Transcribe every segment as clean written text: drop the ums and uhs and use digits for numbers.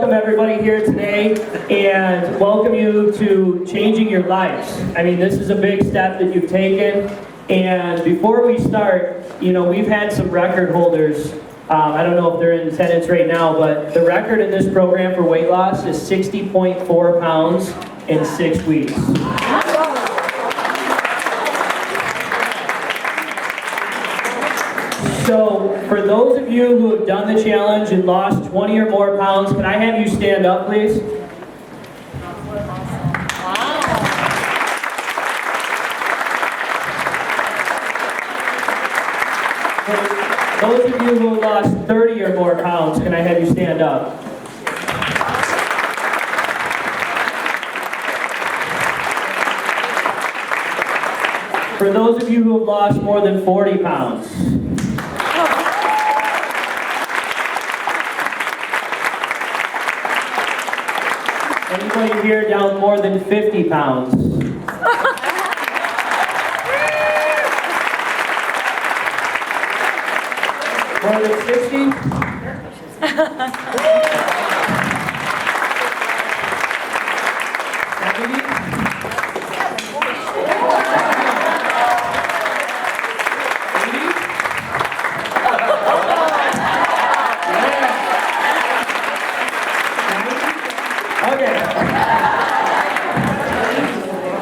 welcome everybody here today and welcome you to changing your lives. I mean, this is a big step that you've taken. And before we start, you know, we've had some record holders. I don't know if they're in attendance right now, but the record in this program for weight loss is 60.4 pounds in 6 weeks. So, for those of you who have done the challenge and lost 20 or more pounds, can I have you stand up, please? For those of you who have lost 30 or more pounds, can I have you stand up? For those of you who have lost more than 40 pounds. Anybody here down more than 50 pounds? More than 60? 70?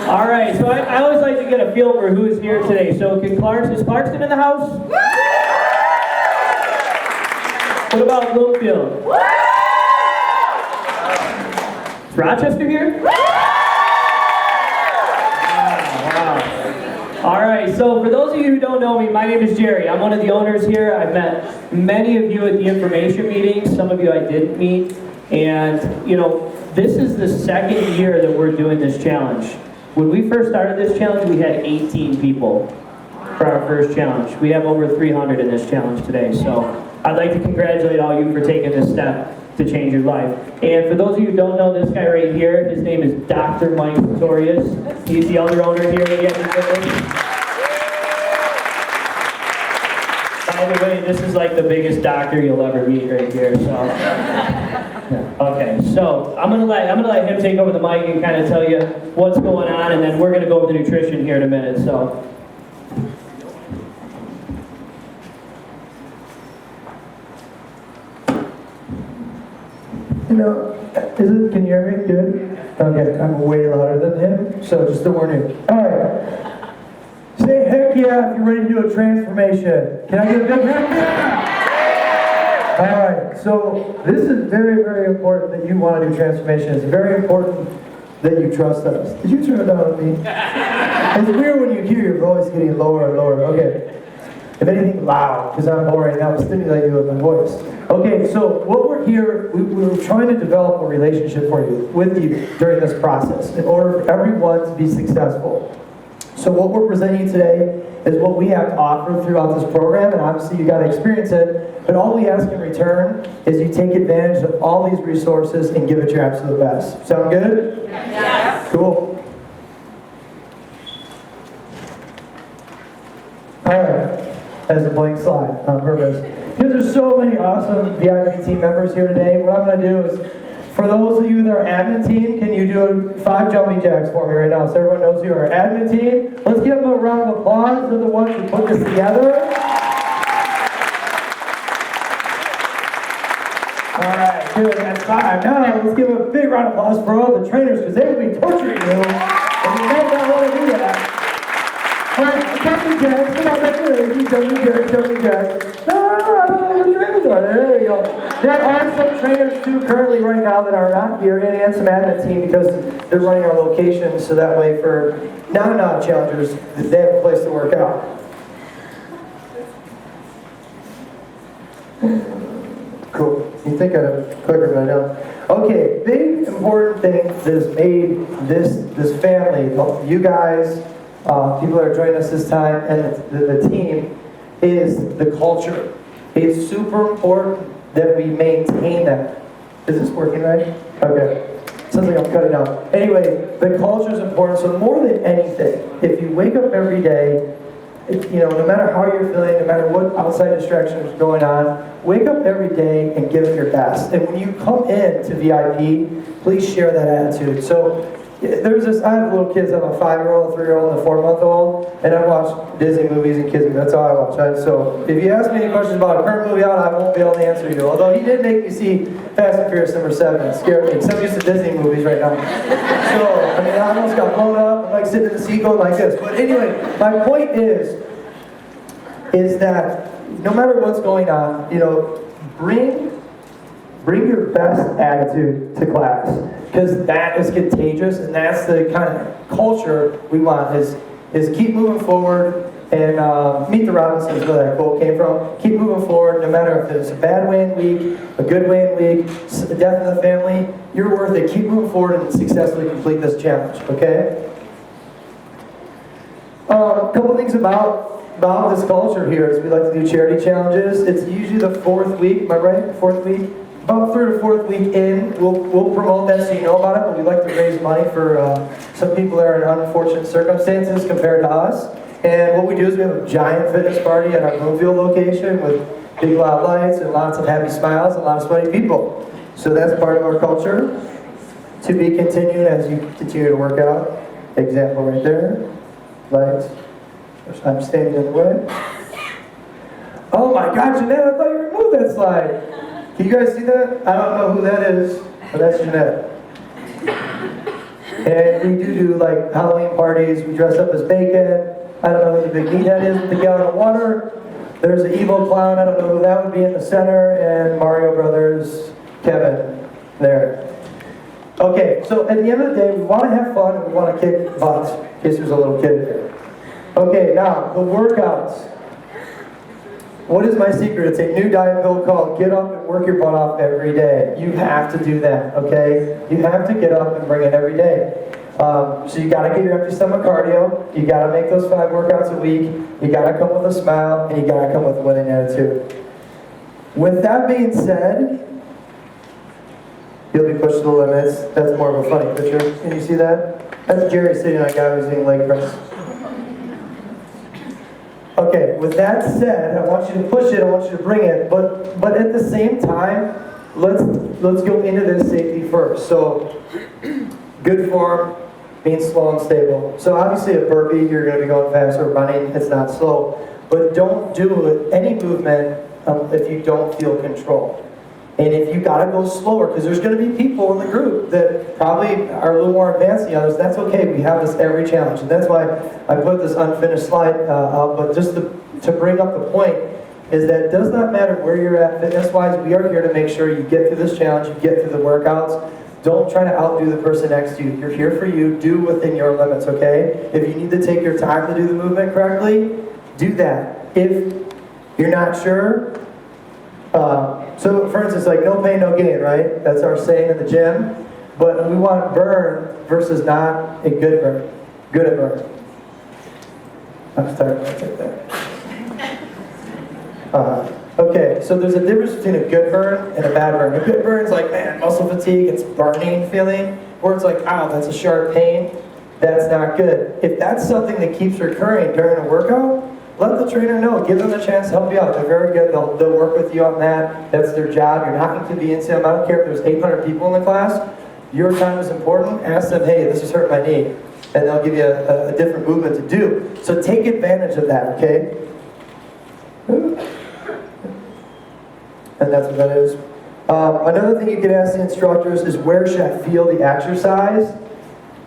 All right, so I always like to get a feel for who is here today. So is Clarkston in the house? What about Bloomfield? Is Rochester here? Wow. All right, so for those of you who don't know me, my name is Jerry. I'm one of the owners here. I've met many of you at the information meetings. Some of you I didn't meet. And, you know, this is the second year that we're doing this challenge. When we first started this challenge, we had 18 people for our first challenge. We have over 300 in this challenge today. So I'd like to congratulate all you for taking this step to change your life. And for those of you who don't know this guy right here, his name is Dr. Mike Sartorius. He's the other owner here. By the way, this is like the biggest doctor you'll ever meet right here. So. Okay, so I'm gonna let him take over the mic and kind of tell you what's going on, and then we're gonna go over the nutrition here in a minute. So. You know, can you hear me good? Okay, I'm way louder than him, so just to warn you. Alright. Say heck yeah if you're ready to do a transformation. Can I get a big heck yeah? Alright, so this is very, very important that you want to do transformation. It's very important that you trust us. Did you turn it down on me? It's weird when you hear your voice getting lower and lower. Okay. If anything, loud, because I'm boring. That will stimulate you with my voice. Okay, so what we're here, we're trying to develop a relationship with you during this process in order for everyone to be successful. So what we're presenting today is what we have to offer throughout this program, and obviously you got to experience it, but all we ask in return is you take advantage of all these resources and give it your absolute best. Sound good? Yes. Cool. Alright. As a blank slide on purpose. Because there's so many awesome VIP team members here today, what I'm going to do is, for those of you that are admin team, can you do 5 jumping jacks for me right now so everyone knows you are admin team? Let's give them a round of applause. They're the ones who put this together. Alright, good, that's 5. Now, let's give a big round of applause for all the trainers, because they would be torturing you if you might not want to do that. Alright, jumping jacks, come on, that's it. Jumping jacks. There you go. There are some trainers too currently right now that are not here, and some admin team because they're running our location, so that way for non-challengers, they have a place to work out. Cool. You think I'd have quicker than I don't. Okay, big important thing that has made this family, you guys, people that are joining us this time, and the team, is the culture. It's super important that we maintain that. Is this working right? Okay. Sounds like I'm cutting out. Anyway, the culture is important. So more than anything, if you wake up every day no matter how you're feeling, no matter what outside distractions are going on, wake up every day and give it your best. And when you come in to VIP, please share that attitude. So I have little kids. I have a 5-year-old, a 3-year-old, and a 4-month-old, and I watch Disney movies and kids movies. That's all I watch. Right? So if you ask me any questions about a current movie out, I won't be able to answer you. Although he did make me see Fast and Furious #7. It scared me. So I'm used to Disney movies right now. So, I almost got blown up. I'm like sitting in the seat going like this. But anyway, my point is that no matter what's going on, bring your best attitude to class, because that is contagious, and that's the kind of culture we want. Is keep moving forward, and Meet the Robinsons, where that quote came from. Keep moving forward, no matter if it's a bad weighing week, a good weighing week, a death in the family. You're worth it. Keep moving forward and successfully complete this challenge. Okay. A couple things about this culture here is we like to do charity challenges. It's usually the 4th week. Am I right? 4th week. About 3rd or 4th week in, we'll promote that so you know about it, but we like to raise money for some people that are in unfortunate circumstances compared to us. And what we do is we have a giant fitness party at our Bloomfield location with big loud lights and lots of happy smiles and a lot of sweaty people. So that's part of our culture. To be continued as you continue to work out. Example right there. Lights. I'm standing in the way. Oh my God, Jeanette, I thought you removed that slide. Can you guys see that? I don't know who that is, but that's Jeanette. And we do like Halloween parties. We dress up as bacon. I don't know who the big meathead is with the gallon of water. There's an evil clown. I don't know who that would be in the center. And Mario Brothers, Kevin, there. Okay, so at the end of the day, we want to have fun and we want to kick butts, in case there's a little kid here. Okay, now, the workouts. What is my secret? It's a new diet pill called Get Up and Work Your Butt Off Every Day. You have to do that, okay? You have to get up and bring it every day. So you got to get your empty stomach cardio. You got to make those 5 workouts a week. You got to come with a smile, and you got to come with a winning attitude. With that being said, you'll be pushed to the limits. That's more of a funny picture. Can you see that? That's Jerry sitting on a guy who's doing leg press. Okay, with that said, I want you to push it, I want you to bring it, but at the same time, let's go into this safety first. So, good form means slow and stable. So obviously a burpee, you're going to be going fast, or running, it's not slow. But don't do any movement if you don't feel control. And if you got to go slower, because there's going to be people in the group that probably are a little more advanced than the others, that's okay. We have this every challenge. And that's why I put this unfinished slide up. But just to bring up the point is that it does not matter where you're at fitness-wise. We are here to make sure you get through this challenge, you get through the workouts. Don't try to outdo the person next to you. You're here for you. Do within your limits, okay? If you need to take your time to do the movement correctly, do that. If you're not sure, so for instance, like no pain, no gain, right? That's our saying in the gym. But we want burn versus not a good burn. Good at burn. I'm starting to take that. Okay, so there's a difference between a good burn and a bad burn. A good burn is like, man, muscle fatigue, it's burning feeling. Or it's like, ow, that's a sharp pain. That's not good. If that's something that keeps recurring during a workout, let the trainer know. Give them a chance to help you out. They're very good. They'll work with you on that. That's their job. You're not inconveniencing them. I don't care if there's 800 people in the class. Your time is important. Ask them, hey, this is hurting my knee. And they'll give you a different movement to do. So take advantage of that, okay? And that's what that is. Another thing you can ask the instructors is, where should I feel the exercise?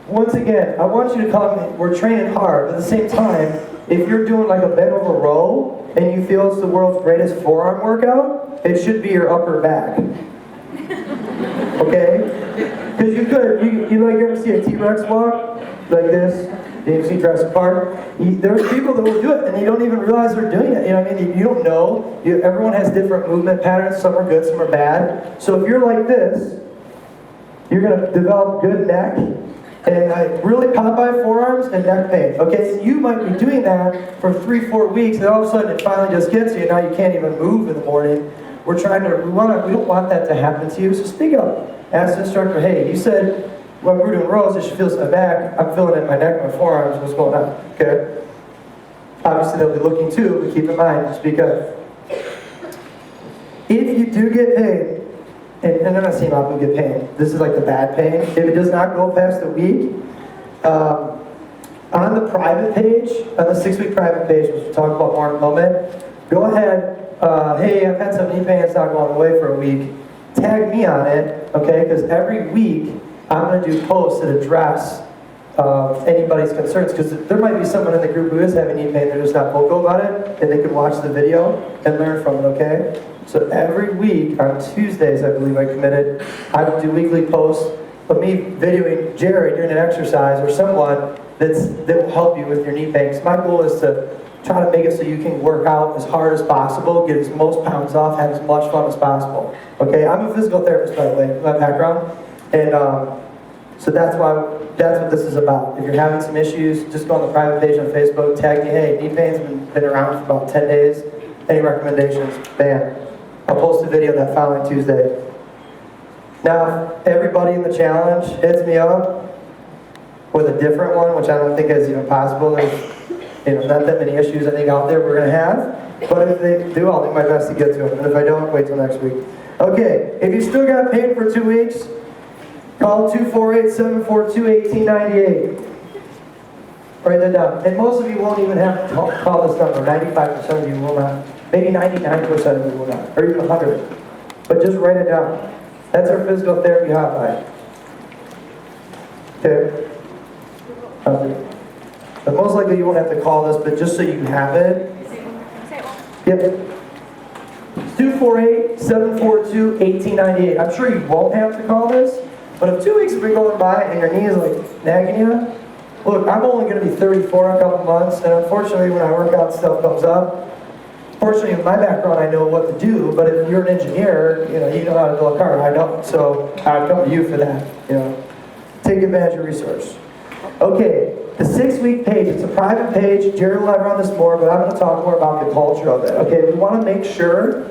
Once again, I want you to come, we're training hard, but at the same time, if you're doing like a bent over row and you feel it's the world's greatest forearm workout, it should be your upper back. Okay? Because you could, you like ever see a T-Rex walk? Like this? You see Jurassic Park? There's people that will do it and they don't even realize they're doing it. You know what I mean? You don't know. Everyone has different movement patterns. Some are good, some are bad. So if you're like this, you're going to develop good neck and really Popeye forearms and neck pain. Okay, so you might be doing that for 3-4 weeks, and all of a sudden it finally just gets you. Now you can't even move in the morning. We don't want that to happen to you. So speak up. Ask the instructor, hey, you said when we're doing rows, I should feel my back. I'm feeling it in my neck, my forearms. What's going on? Okay. Obviously, they'll be looking too, but keep in mind, speak up. If you do get paid, and I'm not saying a lot of people get paid, this is like the bad pain. If it does not go past a week, on the private page, on the 6-week private page, which we'll talk about more in a moment, go ahead, hey, I've had some knee pain, it's not going away for a week. Tag me on it, okay? Because every week, I'm going to do posts that address anybody's concerns, because there might be someone in the group who is having knee pain, they're just not vocal about it, and they can watch the video and learn from it, okay? So every week, on Tuesdays, I believe I committed, I will do weekly posts of me videoing Jerry doing an exercise, or someone that will help you with your knee pain. 'Cause my goal is to try to make it so you can work out as hard as possible, get as most pounds off, have as much fun as possible. Okay, I'm a physical therapist, by the way, my background, and so that's what this is about. If you're having some issues, just go on the private page on Facebook, tag me, hey, knee pain's been around for about 10 days, any recommendations? Bam. I'll post a video that following Tuesday. Now, everybody in the challenge hits me up with a different one, which I don't think is even possible. There's not that many issues I think out there we're going to have, but if they do, I'll do my best to get to them, and if I don't, wait till next week. Okay, if you still got paid for 2 weeks, call 248-742-1898. Write that down. And most of you won't even have to call this number. 95% of you will not. Maybe 99% of you will not, or even 100. But just write it down. That's our physical therapy hotline. Okay? But most likely you won't have to call this, but just so you have it. Yep. 248-742-1898. I'm sure you won't have to call this, but if 2 weeks have been going by and your knee is like nagging you, look, I'm only going to be 34 in a couple months, and unfortunately when I work out, stuff comes up. Fortunately, with my background, I know what to do, but if you're an engineer, you know how to build a car. I don't, so I'd come to you for that. Take advantage of resource. Okay, the 6-week page, it's a private page. Jerry will have run this more, but I'm going to talk more about the culture of it. Okay, we want to make sure,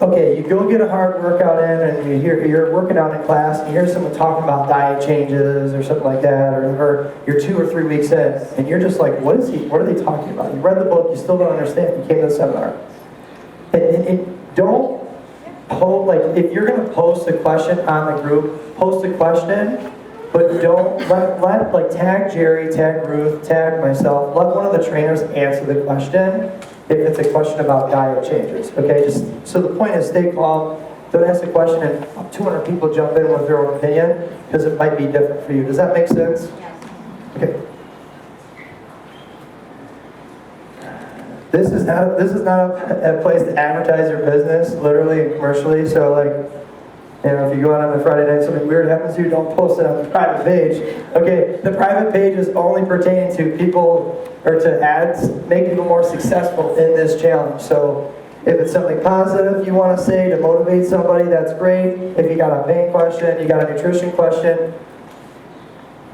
okay, you go get a hard workout in and you're working out in class and you hear someone talking about diet changes or something like that, or you're 2 or 3 weeks in and you're just like, what are they talking about? You read the book, you still don't understand, you came to the seminar. And don't if you're going to post a question on the group, post a question, but don't let tag Jerry, tag Ruth, tag myself, let one of the trainers answer the question if it's a question about diet changes, okay? So the point is stay calm, don't ask a question and 200 people jump in with their own opinion because it might be different for you. Does that make sense? Yes. Okay. This is not a place to advertise your business, literally and commercially. So if you go out on a Friday night, something weird happens to you, don't post it on the private page. Okay, the private page is only pertaining to people, or to ads, make people more successful in this challenge. So if it's something positive you want to say to motivate somebody, that's great. If you got a pain question, you got a nutrition question,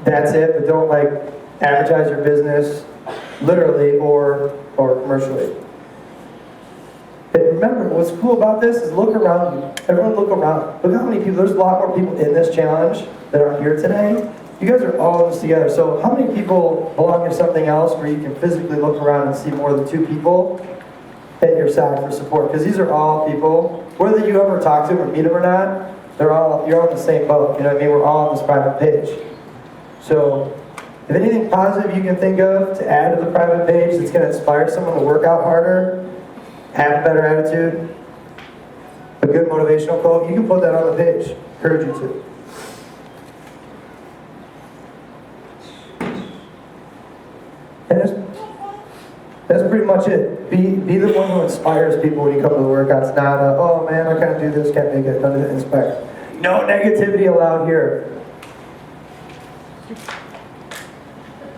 that's it. But don't advertise your business literally or commercially. And remember, what's cool about this is look around you. Everyone look around. Look how many people, there's a lot more people in this challenge that are here today. You guys are all in this together. So how many people belong to something else where you can physically look around and see more than 2 people at your side for support? Because these are all people, whether you ever talk to them or meet them or not, you're all in the same boat. You know what I mean? We're all on this private page. So if anything positive you can think of to add to the private page that's going to inspire someone to work out harder, have a better attitude, a good motivational quote, you can put that on the page. Encourage you to. And that's pretty much it. Be the one who inspires people when you come to the workouts. Not oh man, I can't do this, can't make it. None of it inspire. No negativity allowed here.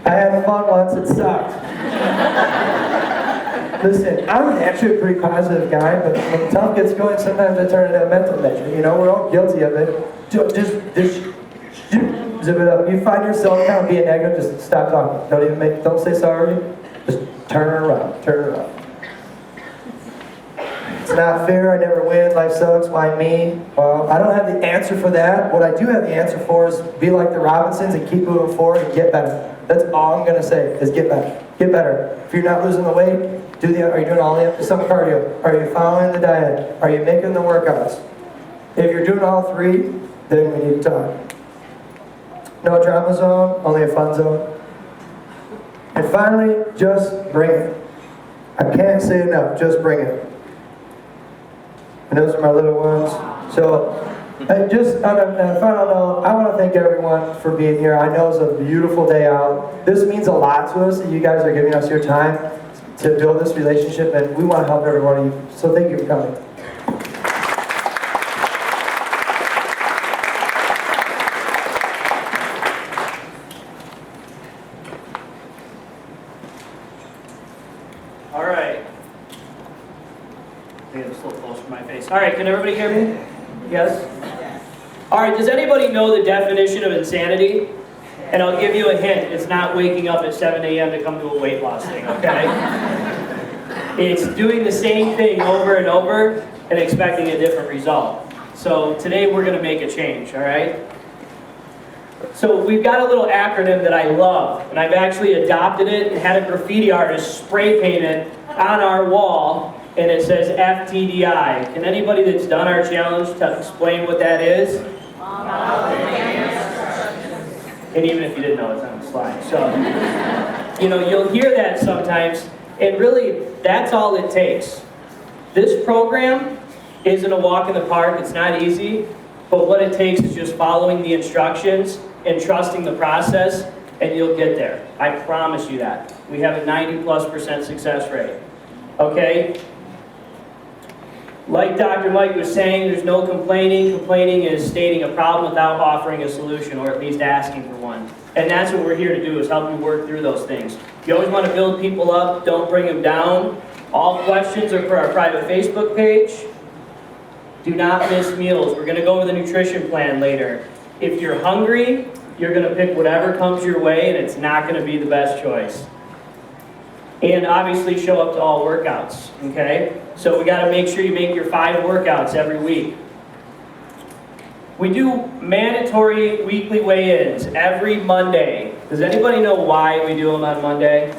I had fun once, it sucked. Listen, I'm actually a pretty positive guy, but when tough gets going, sometimes I turn it into a mental measure. We're all guilty of it. Just zip it up. You find yourself kind of being negative, just stop talking. Don't say sorry. Just turn it around. Turn it around. It's not fair, I never win, life sucks, why me? Well, I don't have the answer for that. What I do have the answer for is be like the Robinsons and keep moving forward and get better. That's all I'm gonna say, is get better. Get better. If you're not losing the weight, are you doing all the some cardio? Are you following the diet? Are you making the workouts? If you're doing all three, then we need to talk. No drama zone, only a fun zone. And finally, just bring it. I can't say enough, just bring it. And those are my little ones. So, just on a final note, I want to thank everyone for being here. I know it's a beautiful day out. This means a lot to us that you guys are giving us your time to build this relationship, and we want to help every one of you. So thank you for coming. All right. I think it's a little close to my face. All right, can everybody hear me? Yes? All right, does anybody know the definition of insanity? And I'll give you a hint. It's not waking up at 7 a.m. to come to a weight loss thing, okay? It's doing the same thing over and over and expecting a different result. So today we're going to make a change, all right? So we've got a little acronym that I love, and I've actually adopted it and had a graffiti artist spray paint it on our wall, and it says FTDI. Can anybody that's done our challenge to explain what that is? And even if you didn't know, it's on the slide. So, you'll hear that sometimes, and really, that's all it takes. This program isn't a walk in the park. It's not easy, but what it takes is just following the instructions and trusting the process, and you'll get there. I promise you that. We have a 90+% success rate. Okay? Like Dr. Mike was saying, there's no complaining. Complaining is stating a problem without offering a solution, or at least asking for one. And that's what we're here to do, is help you work through those things. You always want to build people up, don't bring them down. All questions are for our private Facebook page. Do not miss meals. We're going to go over the nutrition plan later. If you're hungry, you're going to pick whatever comes your way, and it's not going to be the best choice. And obviously show up to all workouts, okay? So we got to make sure you make your 5 workouts every week. We do mandatory weekly weigh-ins every Monday. Does anybody know why we do them on Monday?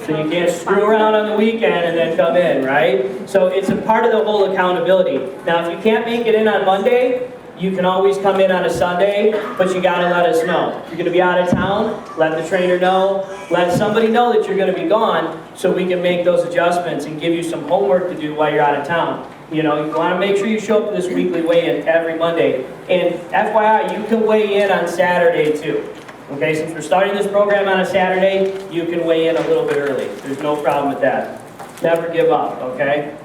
So you can't screw around on the weekend and then come in, right? So it's a part of the whole accountability. Now, if you can't make it in on Monday, you can always come in on a Sunday, but you gotta let us know. If you're gonna be out of town, let the trainer know. Let somebody know that you're gonna be gone so we can make those adjustments and give you some homework to do while you're out of town. You wanna make sure you show up to this weekly weigh-in every Monday. And FYI, you can weigh in on Saturday too. Okay, since we're starting this program on a Saturday, you can weigh in a little bit early. There's no problem with that. Never give up, okay?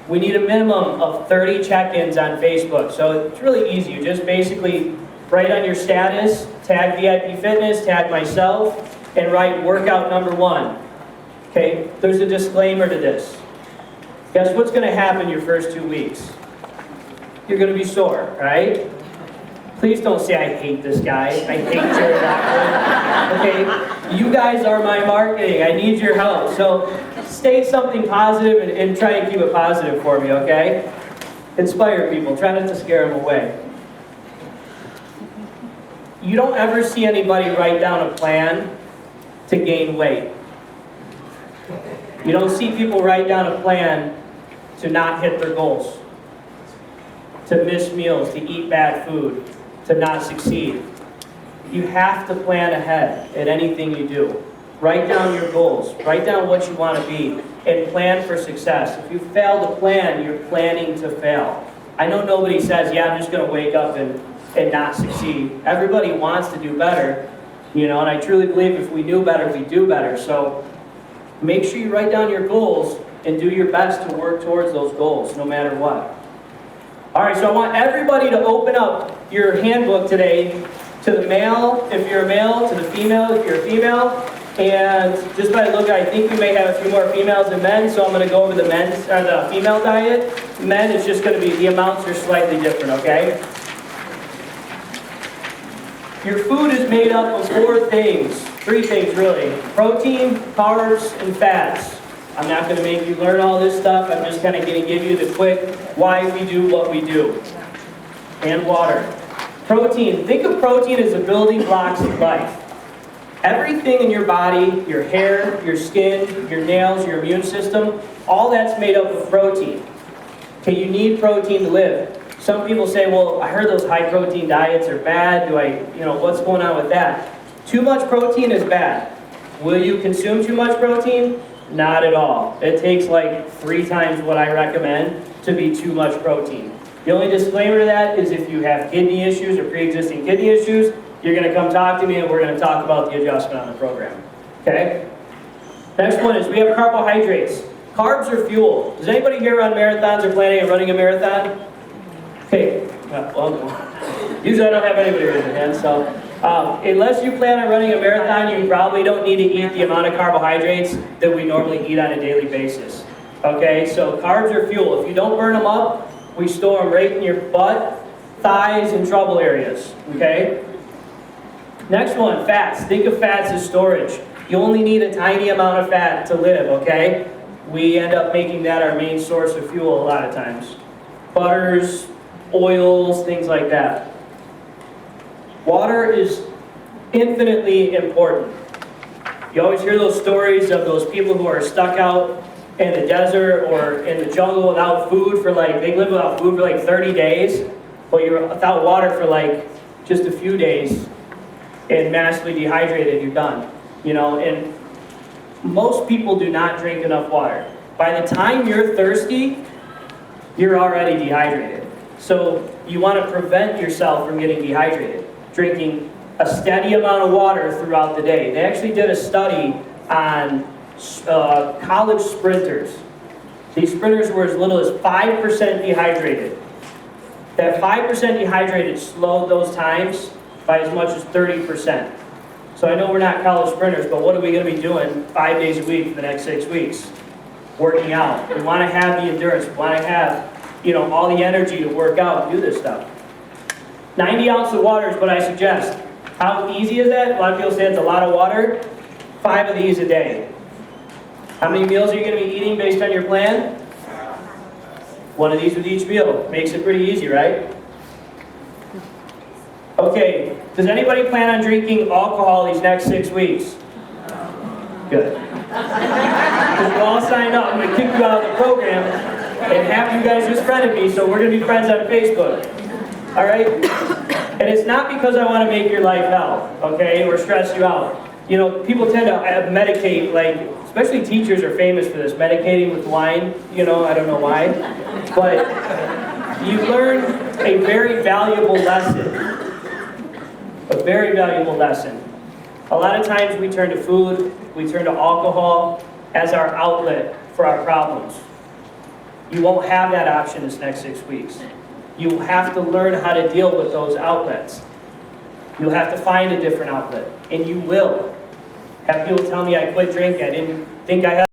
We need a minimum of 30 check-ins on Facebook. So it's really easy. You just basically write on your status, tag VIP Fitness, tag myself, and write workout number 1. Okay, there's a disclaimer to this. Guess what's going to happen your first 2 weeks? You're going to be sore, right? Please don't say, I hate this guy. I hate Jerry Lockwood. Okay, you guys are my marketing. I need your help. So state something positive and try and keep it positive for me, okay? Inspire people. Try not to scare them away. You don't ever see anybody write down a plan to gain weight. You don't see people write down a plan to not hit their goals, to miss meals, to eat bad food, to not succeed. You have to plan ahead at anything you do. Write down your goals. Write down what you want to be and plan for success. If you fail to plan, you're planning to fail. I know nobody says, yeah, I'm just going to wake up and not succeed. Everybody wants to do better, and I truly believe if we knew better, we'd do better. So make sure you write down your goals and do your best to work towards those goals, no matter what. All right, so I want everybody to open up your handbook today to the male, if you're a male, to the female, if you're a female. And just by the look, I think we may have a few more females than men, so I'm going to go over the female diet. Men, it's just going to be, the amounts are slightly different, okay? Your food is made up of 3 things really. Protein, carbs, and fats. I'm not gonna make you learn all this stuff. I'm just kinda gonna give you the quick why we do what we do. And water. Protein. Think of protein as the building blocks of life. Everything in your body, your hair, your skin, your nails, your immune system, all that's made up of protein. Okay, you need protein to live. Some people say, well, I heard those high protein diets are bad. What's going on with that? Too much protein is bad. Will you consume too much protein? Not at all. It takes like 3 times what I recommend to be too much protein. The only disclaimer to that is if you have kidney issues or pre-existing kidney issues, you're going to come talk to me and we're going to talk about the adjustment on the program. Okay? Next one is we have carbohydrates. Carbs are fuel. Does anybody here run marathons or planning on running a marathon? Okay. Well, usually I don't have anybody raise their hand, so unless you plan on running a marathon, you probably don't need to eat the amount of carbohydrates that we normally eat on a daily basis. Okay? So carbs are fuel. If you don't burn them up, we store them right in your butt, thighs, and trouble areas, okay? Next one, fats. Think of fats as storage. You only need a tiny amount of fat to live, okay? We end up making that our main source of fuel a lot of times. Butters, oils, things like that. Water is infinitely important. You always hear those stories of those people who are stuck out in the desert or in the jungle without food they live without food for 30 days, but you're without water for just a few days and massively dehydrated, you're done. And most people do not drink enough water. By the time you're thirsty, you're already dehydrated. So you want to prevent yourself from getting dehydrated, drinking a steady amount of water throughout the day. They actually did a study on college sprinters. These sprinters were as little as 5% dehydrated. That 5% dehydrated slowed those times by as much as 30%. So I know we're not college sprinters, but what are we going to be doing 5 days a week for the next 6 weeks? Working out. We want to have the endurance. We want to have, all the energy to work out and do this stuff. 90 ounces of water is what I suggest. How easy is that? A lot of people say it's a lot of water. 5 of these a day. How many meals are you going to be eating based on your plan? 1 of these with each meal. Makes it pretty easy, right? Okay, does anybody plan on drinking alcohol these next 6 weeks? Good. Because you all signed up, I'm going to kick you out of the program, and half you guys just friended me, so we're going to be friends on Facebook. All right? And it's not because I want to make your life hell, okay, or stress you out. People tend to medicate, especially teachers are famous for this, medicating with wine, I don't know why. But you learn a very valuable lesson. A very valuable lesson. A lot of times we turn to food, we turn to alcohol as our outlet for our problems. You won't have that option this next 6 weeks. You have to learn how to deal with those outlets. You'll have to find a different outlet, and you will. Have people tell me I quit drinking, I didn't think I had